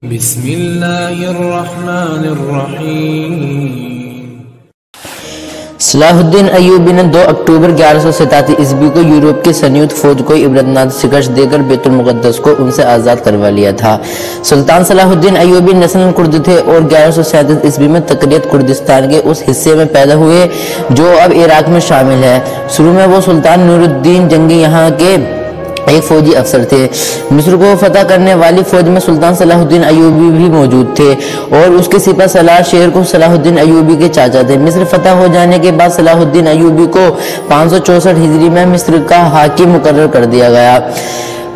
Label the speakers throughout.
Speaker 1: بسم اللہ الرحمن الرحیم۔
Speaker 2: صلاح الدین ایوبی نے 2 اکتوبر 1187 عیسوی کو یورپ کی سنیوت فوج کو عبرتناک شکست دے کر بیت المقدس کو ان سے آزاد کروا لیا تھا۔ سلطان صلاح الدین ایوبی نسلاً کرد تھے اور 1137 عیسوی میں تقریت کردستان کے اس حصے میں پیدا ہوئے جو اب عراق میں شامل ہے۔ شروع میں وہ سلطان نور الدین جنگی یہاں کے ایک فوجی افسر تھے۔ مصر کو فتح کرنے والی فوج میں سلطان صلاح الدین ایوبی بھی موجود تھے اور اس کے سپہ سالار شیر کو صلاح الدین ایوبی کے چاچا تھے۔ مصر فتح ہو جانے کے بعد صلاح الدین ایوبی کو 564 ہجری میں مصر کا حاکم مقرر کر دیا گیا۔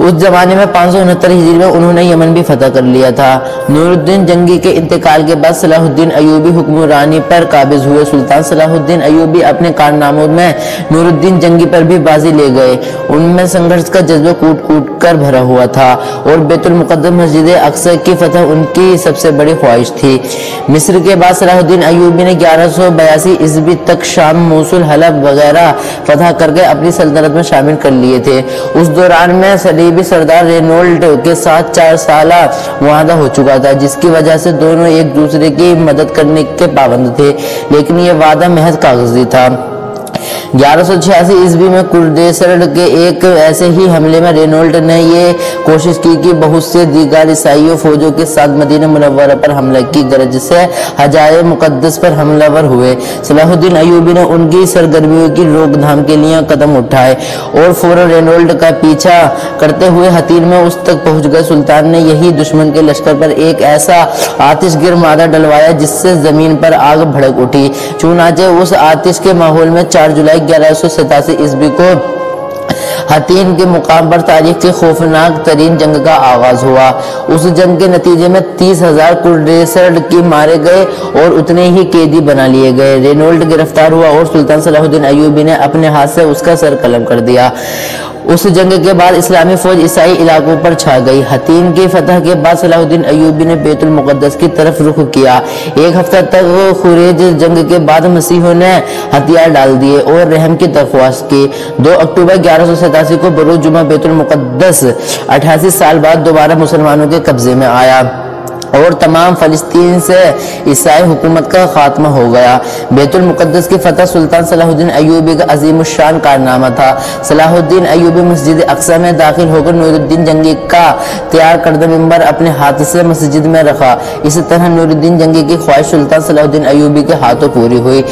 Speaker 2: اس زمانے میں 569 ہجری میں انہوں نے یمن بھی فتح کر لیا تھا۔ نور الدین جنگی کے انتقال کے بعد صلاح الدین ایوبی حکمرانی پر قابض ہوئے۔ سلطان صلاح الدین ایوبی اپنے کارناموں میں نور الدین جنگی پر بھی بازی لے گئے۔ ان میں سنگھرش کا جذبہ کوٹ کوٹ کر بھرا ہوا تھا اور بیت المقدس مسجد اقصی کی فتح ان کی سب سے بڑی خواہش تھی۔ مصر کے بعد صلاح الدین ایوبی نے 1182 عیسوی تک شام، موصل، حلب وغیرہ فتح کر کے اپنی سلطنت میں شامل کر لیے تھے۔ اس دوران میں صلیبی سردار رینولڈ کے ساتھ 4 سالہ معاہدہ ہو چکا تھا، جس کی وجہ سے دونوں ایک دوسرے کی مدد کرنے کے پابند تھے، لیکن یہ وعدہ محض کاغذی تھا۔ 1186 عیسوی میں کردیسر کے ایک ایسے ہی حملے میں رینولڈ نے یہ کوشش کی کہ بہت سے دیگر عیسائی فوجوں کے ساتھ مدینہ منورہ پر حملہ کی غرض سے حجائے مقدس پر حملہ ور ہوئے۔ صلاح الدین ایوبی نے ان کی سرگرمیوں کی روک تھام کے لیے قدم اٹھائے اور فوراً رینولڈ کا پیچھا کرتے ہوئے حتین میں اس تک پہنچ گئے۔ سلطان نے یہی دشمن کے لشکر پر ایک ایسا آتش گر مادہ ڈلوایا جس سے زمین پر آگ بھڑک اٹھی۔ چنانچہ اس آتش کے ماحول میں 4 جولائی 1187 عیسوی کو حتین کے مقام پر تاریخ کی خوفناک ترین جنگ کا آغاز ہوا۔ اس جنگ کے نتیجے میں 30,000 کردیسر کی مارے گئے اور اتنے ہی قیدی بنا لیے گئے۔ رینولڈ گرفتار ہوا اور سلطان صلاح الدین ایوبی نے اپنے ہاتھ سے اس کا سر قلم کر دیا۔ اس جنگ کے بعد اسلامی فوج عیسائی علاقوں پر چھا گئی۔ حتین کی فتح کے بعد صلاح الدین ایوبی نے بیت المقدس کی طرف رخ کیا۔ ایک ہفتہ تک خروج جنگ کے بعد مسیحیوں نے ہتھیار ڈال دیے اور رحم کی درخواست کی۔ 2 اکتوبر 1187 کو بروز جمعہ بیت المقدس 88 سال بعد دوبارہ مسلمانوں کے قبضے میں آیا اور تمام فلسطین سے عیسائی حکومت کا خاتمہ ہو گیا۔ بیت المقدس کی فتح سلطان صلاح الدین ایوبی کا عظیم الشان کارنامہ تھا۔ صلاح الدین ایوبی مسجد اقصی میں داخل ہو کر نور الدین جنگی کا تیار کردہ منبر اپنے ہاتھ سے مسجد میں رکھا۔ اس طرح نور الدین جنگی کی خواہش سلطان صلاح الدین ایوبی کے ہاتھوں پوری ہوئی۔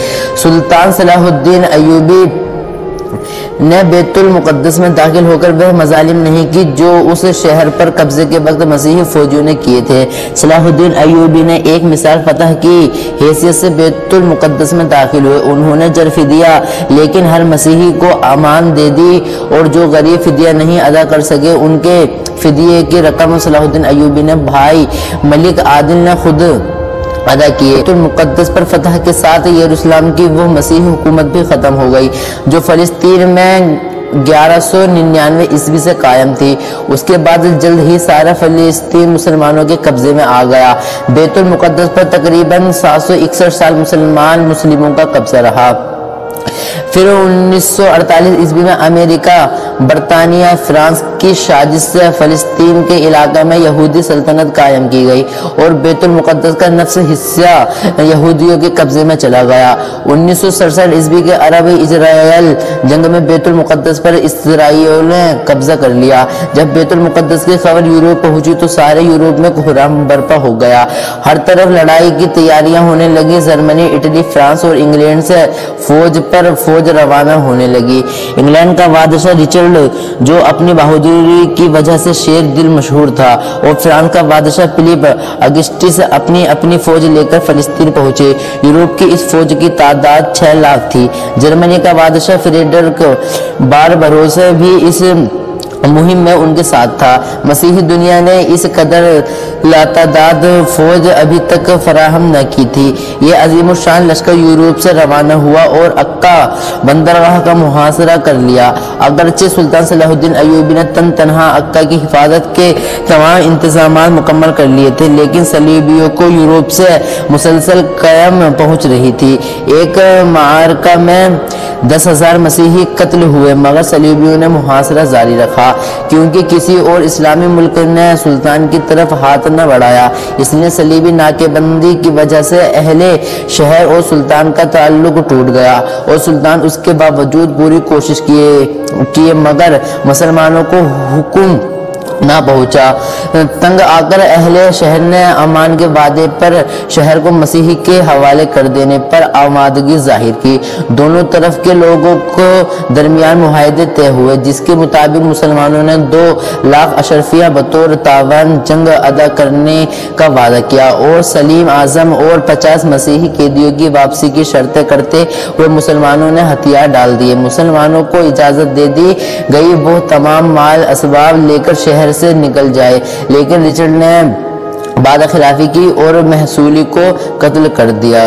Speaker 2: سلطان صلاح الدین ایوبی نے بیت المقدس میں داخل ہو کر وہ مظالم نہیں کی جو اس شہر پر قبضے کے وقت مسیحی فوجیوں نے کیے تھے۔ صلاح الدین ایوبی نے ایک مثال فتح کی حیثیت سے بیت المقدس میں داخل ہوئے۔ انہوں نے زر فدیہ لیکن ہر مسیحی کو امان دے دی اور جو غریب فدیہ نہیں ادا کر سکے ان کے فدیے کی رقم صلاح الدین ایوبی نے بھائی ملک عادل نے خود ادا کیے۔ بیت المقدس پر فتح کے ساتھ یروشلم کی وہ مسیحی حکومت بھی ختم ہو گئی جو فلسطین میں 1199 عیسوی سے قائم تھی۔ اس کے بعد جلد ہی سارا فلسطین مسلمانوں کے قبضے میں آ گیا۔ بیت المقدس پر تقریباً 761 سال مسلموں کا قبضہ رہا۔ پھر 1948 عیسوی میں امریکہ، برطانیہ، فرانس کی سازش سے فلسطین کے علاقے میں یہودی سلطنت قائم کی گئی اور بیت المقدس کا نصف حصہ یہودیوں کے قبضے میں چلا گیا۔ 1967 عیسوی کے عرب اسرائیل جنگ میں بیت المقدس پر اسرائیل نے قبضہ کر لیا۔ جب بیت المقدس کی خبر یورپ پہنچی تو سارے یورپ میں کوہرام برپا ہو گیا۔ ہر طرف لڑائی کی تیاریاں ہونے لگی۔ جرمنی، اٹلی، فرانس اور انگلینڈ سے فوج روانہ ہونے لگی۔ انگلینڈ کا بادشاہ رچرڈ جو اپنی بہادری کی وجہ سے شیر دل مشہور تھا اور فرانس کا بادشاہ فلپ اگسٹس اپنی فوج لے کر فلسطین پہنچے۔ یورپ کی اس فوج کی تعداد 6 لاکھ تھی۔ جرمنی کا بادشاہ فریڈرک باربروسا بھی اس مہم میں ان کے ساتھ تھا۔ مسیحی دنیا نے اس قدر لاتعداد فوج ابھی تک فراہم نہ کی تھی۔ یہ عظیم الشان لشکر یورپ سے روانہ ہوا اور عکا بندرگاہ کا محاصرہ کر لیا۔ اگرچہ سلطان صلاح الدین ایوبی نے تنہا عکا کی حفاظت کے تمام انتظامات مکمل کر لیے تھے، لیکن صلیبیوں کو یورپ سے مسلسل قیام پہنچ رہی تھی۔ ایک معرکہ میں 10,000 مسیحی قتل ہوئے مگر صلیبیوں نے محاصرہ جاری رکھا۔ کیونکہ کسی اور اسلامی ملک نے سلطان کی طرف ہاتھ نہ بڑھایا، اس لیے صلیبی ناکے بندی کی وجہ سے اہل شہر اور سلطان کا تعلق ٹوٹ گیا، اور سلطان اس کے باوجود پوری کوشش کیے مگر مسلمانوں کو حکم نہ پہنچا۔ تنگ آ کر اہل شہر نے امان کے وعدے پر شہر کو مسیح کے حوالے کر دینے پر آمادگی ظاہر کی۔ دونوں طرف کے لوگوں کو درمیان معاہدے طے ہوئے، جس کے مطابق مسلمانوں نے 2 لاکھ اشرفیہ بطور تعاون جنگ ادا کرنے کا وعدہ کیا، اور سلیم اعظم اور 50 مسیحی قیدیوں کی واپسی کی شرطیں کرتے ہوئے مسلمانوں نے ہتھیار ڈال دیے۔ مسلمانوں کو اجازت دے دی گئی وہ تمام مال اسباب لے کر شہر سے نکل جائے، لیکن رچرڈ نے وعدہ خلافی کی اور محصولی کو قتل کر دیا۔